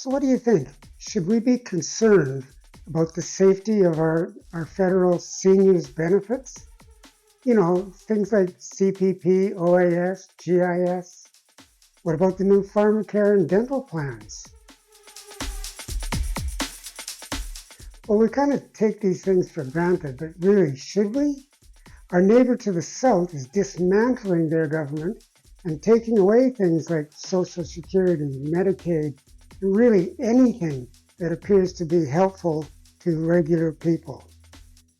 So what do you think? Should we be concerned about the safety of our federal seniors benefits? Things like CPP, OAS, GIS. What about the new Pharmacare and Dental plans? Well, we kind of take these things for granted, but really, should we? Our neighbor to the south is dismantling their government and taking away things like Social Security, Medicaid, and really anything that appears to be helpful to regular people.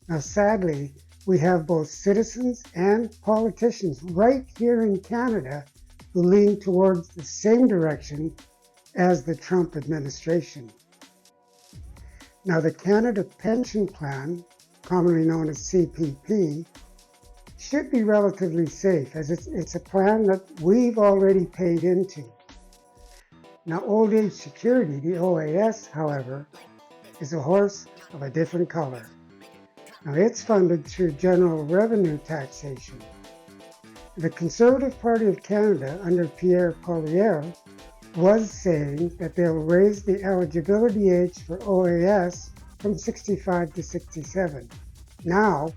Now, sadly, we have both citizens and politicians right here in Canada who lean towards the same direction as the Trump administration. Now, the Canada Pension Plan, commonly known as CPP, should be relatively safe, as it's a plan that we've already paid into. Now, Old Age Security, the OAS, however, is a horse of a different color. Now, it's funded through general revenue taxation. The Conservative Party of Canada, under Pierre Poilievre, was saying that they'll raise the eligibility age for OAS from 65 to 67. Now,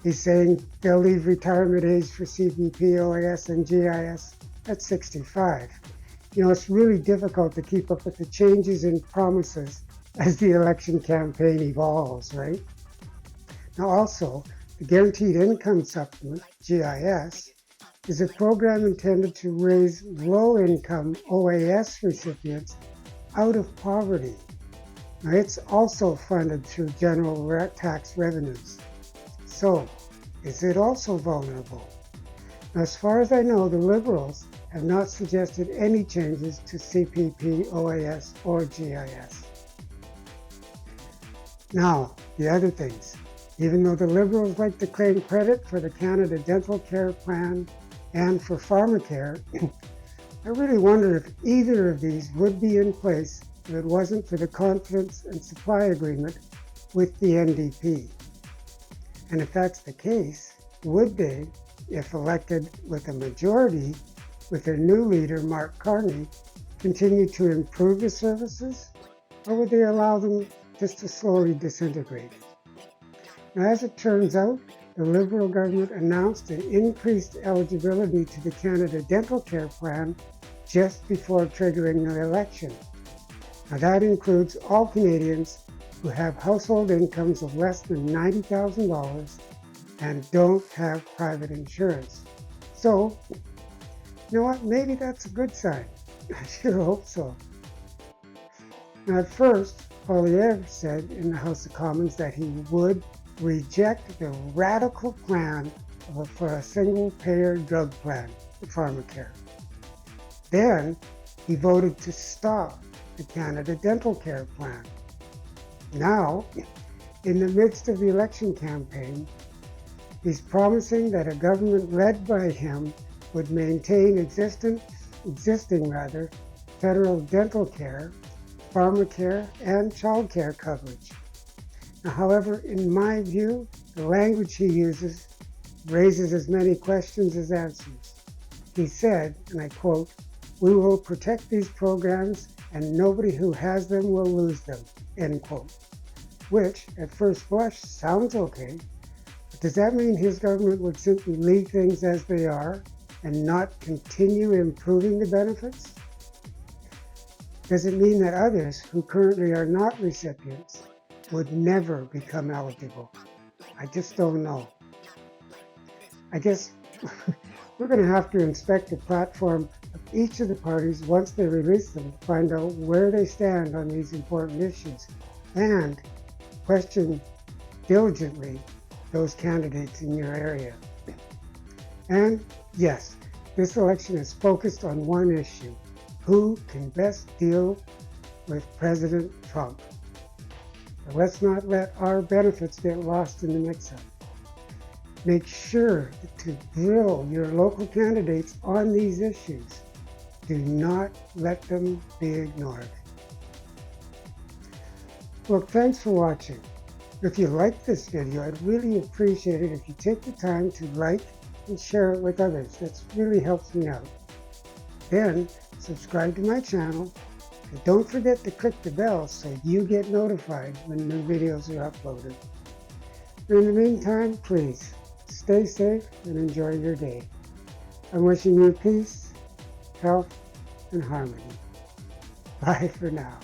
he's saying they'll leave retirement age for CPP, OAS, and GIS at 65. It's really difficult to keep up with the changes in promises as the election campaign evolves, right? Now also, the Guaranteed Income Supplement, GIS, is a program intended to raise low-income OAS recipients out of poverty. Now, it's also funded through general tax revenues. So, is it also vulnerable? Now, as far as I know, the Liberals have not suggested any changes to CPP, OAS, or GIS. Now, the other things. Even though the Liberals like to claim credit for the Canada Dental Care Plan and for Pharmacare, I really wonder if either of these would be in place if it wasn't for the confidence and supply agreement with the NDP. And if that's the case, would they, if elected with a majority, with their new leader, Mark Carney, continue to improve the services, or would they allow them just to slowly disintegrate? Now, as it turns out, the Liberal government announced an increased eligibility to the Canada Dental Care Plan just before triggering the election. Now, that includes all Canadians who have household incomes of less than $90,000 and don't have private insurance. So, you know what? Maybe that's a good sign. I sure hope so. Now, at first, Poilievre said in the House of Commons that he would reject the radical plan for a single-payer drug plan, the Pharmacare. Then he voted to stop the Canada Dental Care Plan. Now, in the midst of the election campaign, he's promising that a government led by him would maintain existing federal dental care, Pharmacare, and childcare coverage. Now, however, in my view, the language he uses raises as many questions as answers. He said, and I quote, "We will protect these programs and nobody who has them will lose them," end quote. Which, at first blush, sounds okay. But does that mean his government would simply leave things as they are and not continue improving the benefits? Does it mean that others who currently are not recipients would never become eligible? I just don't know. I guess we're going to have to inspect the platform of each of the parties once they release them to find out where they stand on these important issues and question diligently those candidates in your area. And yes, this election is focused on one issue: who can best deal with President Trump. But let's not let our benefits get lost in the mix-up. Make sure to drill your local candidates on these issues. Do not let them be ignored. Look, thanks for watching. If you liked this video, I'd really appreciate it if you take the time to like and share it with others. That really helps me out. Then, subscribe to my channel, But don't forget to click the bell so you get notified when new videos are uploaded. In the meantime, please stay safe and enjoy your day. I'm wishing you peace, health, and harmony. Bye for now.